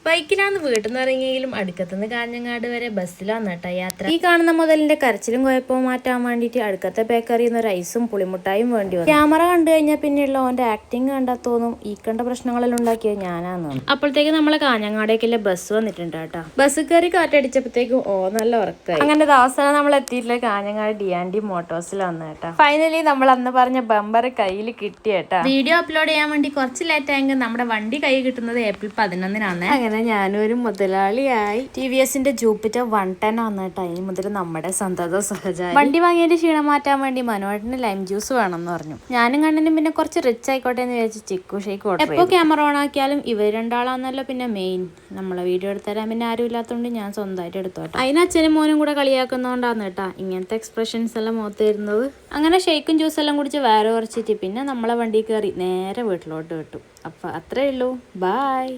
ബൈക്കിലാന്ന് വീട്ടിൽ നിന്ന് ഇറങ്ങിയെങ്കിലും അടുക്കത്തുനിന്ന് കാഞ്ഞങ്ങാട് വരെ ബസ്സിലാന്ന് കേട്ടോ യാത്ര. ഈ കാണുന്ന മുതലിന്റെ കരച്ചിലും കുഴപ്പവും മാറ്റാൻ വേണ്ടിയിട്ട് അടുക്കത്തെ ബേക്കറിയിൽ നിന്ന് ഒരു ഐസും പുളിമുട്ടായും വേണ്ടി വന്നു. ക്യാമറ കണ്ടു കഴിഞ്ഞാൽ പിന്നെയുള്ള ഓന്റെ ആക്ടിങ് കണ്ടാ തോന്നും ഈ കണ്ട പ്രശ്നങ്ങളെല്ലാം ഉണ്ടാക്കിയത് ഞാനാന്ന്. അപ്പോഴത്തേക്ക് നമ്മളെ കാഞ്ഞങ്ങാടേക്കുള്ള ബസ് വന്നിട്ടുണ്ട് കേട്ടോ. ബസ് കയറി കാറ്റടിച്ചപ്പോഴത്തേക്കും നല്ല ഉറക്കായി. അങ്ങനെ അവസാനം നമ്മൾ എത്തിയിട്ടില്ല കാഞ്ഞങ്ങാട് DND മോട്ടോഴ്സിൽ വന്നു കേട്ടോ. ഫൈനലി നമ്മൾ അന്ന് പറഞ്ഞ ബമ്പർ കയ്യിൽ കിട്ടി കേട്ടോ. വീഡിയോ അപ്ലോഡ് ചെയ്യാൻ വേണ്ടി കുറച്ച് ലേറ്റ് ആയെങ്കിൽ നമ്മുടെ വണ്ടി കൈ കിട്ടുന്നത് April 11-നാണ്. അങ്ങനെ ഞാനും ഒരു മുതലാളിയായി. TVSന്റെ ജൂപ്പിറ്റർ 110 വന്നിട്ട് അതിന് മുതൽ നമ്മുടെ സ്വന്തം സഹജായി. വണ്ടി വാങ്ങിയതിന്റെ ക്ഷീണം മാറ്റാൻ വേണ്ടി മനോഹരന് ലൈം ജ്യൂസ് വേണമെന്ന് പറഞ്ഞു. ഞാനും കണ്ണനും പിന്നെ കുറച്ച് റിച്ച് ആയിക്കോട്ടെ എന്ന് വിചാരിച്ച് ചിക്കു ഷേക്ക് ഓർഡർ ചെയ്തു. എപ്പോൾ ക്യാമറ ഓൺ ആക്കിയാലും ഇവർ രണ്ടാളാന്നല്ലോ പിന്നെ മെയിൻ. നമ്മളെ വീഡിയോ എടുത്തരാൻ പിന്നെ ആരും ഇല്ലാത്തതുകൊണ്ട് ഞാൻ സ്വന്തമായിട്ട് എടുത്തോട്ടെ. അതിന് അച്ഛനും മോനും കൂടെ കളിയാക്കുന്നതുകൊണ്ടാണ് കേട്ടാ ഇങ്ങനത്തെ എക്സ്പ്രഷൻസ് എല്ലാം മുഖത്ത് വരുന്നത്. അങ്ങനെ ഷേക്കും ജ്യൂസ് എല്ലാം കുടിച്ച് വേറെ കുറച്ചിട്ട് പിന്നെ നമ്മളെ വണ്ടി കയറി നേരെ വീട്ടിലോട്ട് വിട്ടു. അപ്പം അത്രേ ഉള്ളൂ. ബായ്.